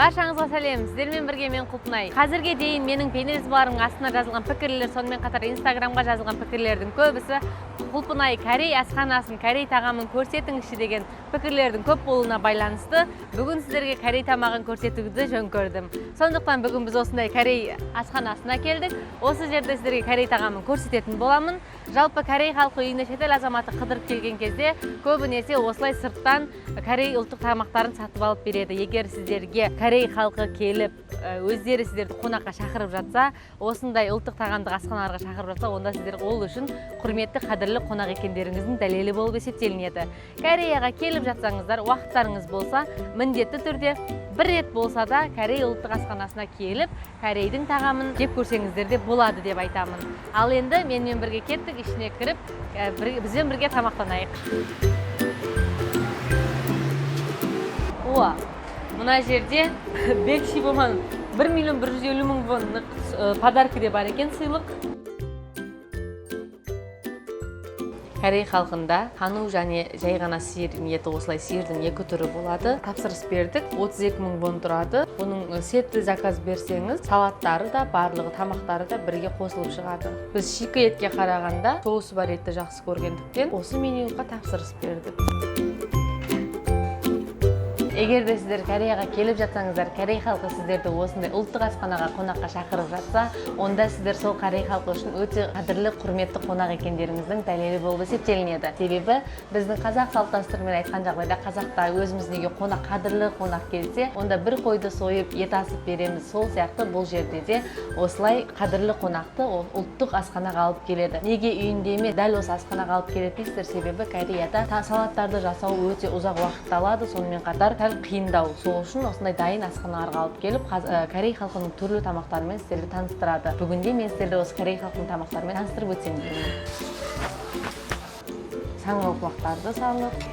Баршаңызға сәлем, сіздермен бірге мен Құлпынай. Қазірге дейін менің бейнежазбаларымның астына жазылған пікірлер, сонымен қатар Инстаграмға жазылған пікірлердің көбісі Құлпынай Корей асханасын, Корей тағамын көрсетіңізші деген пікірлердің көп болуына байланысты бүгін сіздерге Корей тамағын көрсетуді жөн көрдім. Сондықтан бүгін біз осындай Корей асханасына келдік. Осы жерде сіздерге Корей тағамын көрсететін боламын. Жалпы Корей халқы үйіне шетел азаматы қыдырып келген кезде көбінесе осылай сырттан Корей ұлттық тамақтарын сатып алып береді. Егер сіздерге Корей халқы келіп, өздері сіздерді қонаққа шақырып жатса, осындай ұлттық тағамдық асханаларға шақырып жатса, онда сіздер ол үшін құрметті, қадірлі қонақ екендеріңіздің дәлелі болып есептелінеді. Кореяға келіп жатсаңыздар, уақыттарыңыз болса, міндетті түрде бір рет болса да Корей ұлттық асханасына келіп, Корейдің тағамын жеп көрсеңіздер де болады деп айтамын. Ал енді менімен бірге кеттік, ішіне кіріп, бізбен бірге тамақтанайық. Мына жерде Бекши болман 1.150.000 вон подарки де бар екен, сыйлық. Корей халқында хану және жай ғана сиыр ниеті, осылай сиырдың екі түрі болады. Тапсырыс бердік, 32.000 вон тұрады. Оның сетті заказ берсеңіз, салаттары да, барлығы тамақтары да бірге қосылып шығады. Біз шикі етке қарағанда соусы бар етті жақсы көргендіктен осы менюға тапсырыс бердік. Егер де сіздер Кореяға келіп жатсаңыздар, Корей халқы сіздерді осындай ұлттық асханаға қонаққа шақырып жатса, онда сіздер сол Корей халқы үшін өте қадірлі, құрметті қонақ екендеріңіздің дәлелі болып есептелінеді. Себебі біздің қазақ салт-дәстүрімен айтқан жағдайда, қазақта өзіміздің үйге қадірлі қонақ келсе, онда бір қойды сойып, ет асып береміз. Сол сияқты бұл жерде де осылай қадірлі қонақты ұлттық асханаға алып келеді. Неге үйінде емес, дәл осы асханаға алып келеді дейсіздер? Себебі Кореяда салаттарды жасау өте ұзақ уақытты алады, сонымен қатар қиындау. Сол үшін осындай дайын асханаларға алып келіп, Корей халқының түрлі тамақтарымен сіздерді таныстырады. Бүгінде мен сіздерді осы Корей халқының тамақтарымен таныстырып өтсем деймін. Саңырауқұлақтарды салып,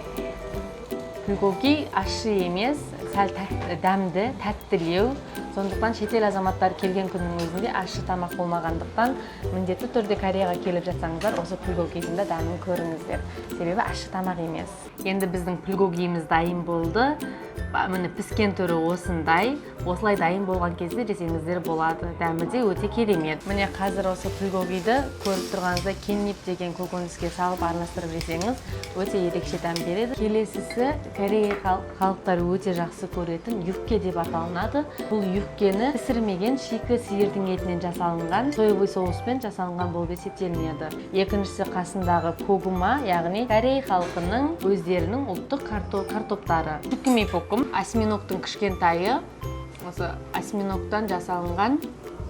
bulgogi ащы емес, сәл дәмді, тәттілеу. Сондықтан шетел азаматтар келген күннің өзінде ащы тамақ болмағандықтан, міндетті түрде Кореяға келіп жатсаңыздар, осы bulgogiдің да дәмін көріңіздер. Себебі ащы тамақ емес. Енді біздің bulgogiіміз дайын болды. Міне піскен түрі осындай. Осылай дайын болған кезде жесеңіздер болады. Дәмі де өте керемет. Міне қазір осы bulgogiді көріп тұрғаныңызда кеннеп деген көкөніске салып араластырып жесеңіз, өте ерекше дәм береді. Келесісі Корея халықтары өте жақсы көретін юкке деп аталынады. Бұл юккені пісірмеген шикі сиырдың етінен жасалынған, соевый соуспен жасалынған болып есептелінеді. Екіншісі қасындағы когума, яғни Корей халқының өздерінің ұлттық картоптары. Осьминогтың кішкентайы, осы осьминогтан жасалынған.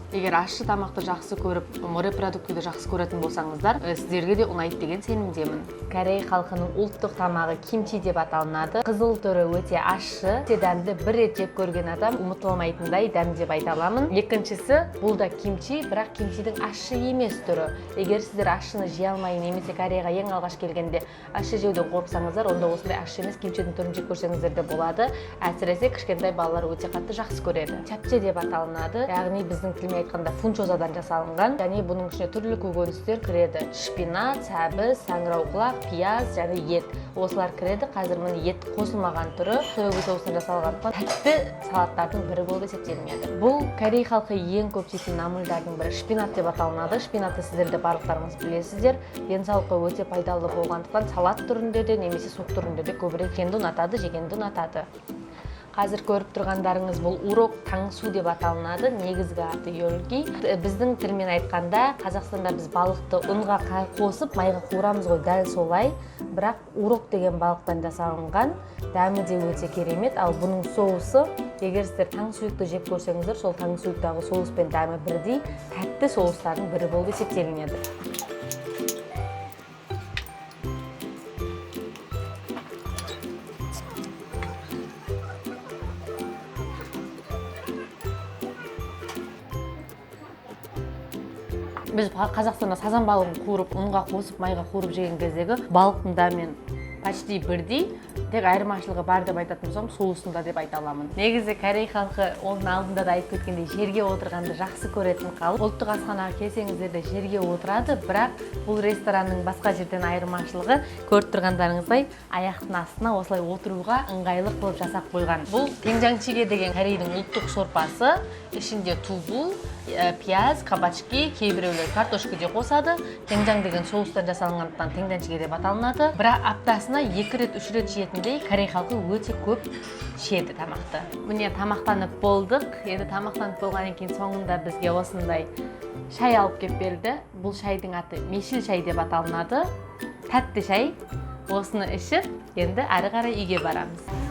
Егер ащы тамақты жақсы көріп, морепродуктыды жақсы көретін болсаңыздар, сіздерге де ұнайды деген сенімдемін. Корей халқының ұлттық тамағы кимчи деп аталынады. Қызыл түрі өте ащы, дәмді, бір рет жеп көрген адам ұмытылмайтындай дәм деп айта аламын. Екіншісі, бұл да кимчи, бірақ кимчидің ащы емес түрі. Егер сіздер ащыны жей алмай, немесе Кореяға ең алғаш келгенде ащы жеуден қорықсаңыздар, онда осындай ащы емес кимчидің түрін жеп көрсеңіздер де болады. Әсіресе кішкентай балалар өте қатты жақсы көреді. Чапче деп аталынады, яғни біздің тілмен айтқанда фунчозадан жасалынған, және бұның ішіне түрлі көкөністер кіреді. Шпинат, сәбіз, саңырауқұлақ, пияз және ет. Осылар кіреді. Қазір міне ет қосылмаған түрі, соевый соустан жасалған тәтті салаттардың бірі болып есептелінеді. Бұл Корей халқы ең көп жейтін намылдардың бірі. Шпинат деп аталынады. Шпинатты сіздер де барлықтарыңыз білесіздер. Денсаулыққа өте пайдалы болғандықтан салат түрінде де немесе суп түрінде де көбірек жегенді ұнатады. Қазір көріп тұрғандарыңыз бұл урок таңсу деп аталынады, негізгі аты йолги. Біздің тілмен айтқанда, Қазақстанда біз балықты ұнға қосып, майға қуырамыз ғой, дәл солай. Бірақ урок деген балықтан жасалынған, дәмі де өте керемет. Ал бұның соусы, егер сіздер таңсуйықты жеп көрсеңіздер, сол таңсуйықтағы соус пен дәмі бірдей, тәтті соустардың бірі болып есептелінеді. Біз Қазақстанда сазан балығын қуырып, ұнға қосып, майға қуырып жеген кездегі балықтың дәмімен почти бірдей, тек айырмашылығы бар деп айтатын болсам, соусында деп айта аламын. Негізі Корей халқы оның алдында да айтып кеткендей жерге отырғанды жақсы көретін халық. Ұлттық асханаға келсеңіздер де жерге отырады, бірақ бұл ресторанның басқа жерден айырмашылығы көріп тұрғандарыңыздай аяқтың астына осылай отыруға ыңғайлы қылып жасап қойған. Бұл тенжанчиге деген Корейдің ұлттық сорпасы, ішінде тубул, пияз, кабачки, кейбіреулер картошка де қосады. Тенжан деген соустан жасалғандықтан тенжанчиге деп аталынады. Бірақ аптасына 2 рет, 3 рет жейтіндей Корей халқы өте көп ішеді тамақты. Міне тамақтанып болдық. Енді тамақтанып болғаннан кейін соңында бізге осындай шай алып кеп берді. Бұл шайдың аты мешіл шай деп аталынады. Тәтті шай. Осыны ішіп, енді ары қарай үйге барамыз.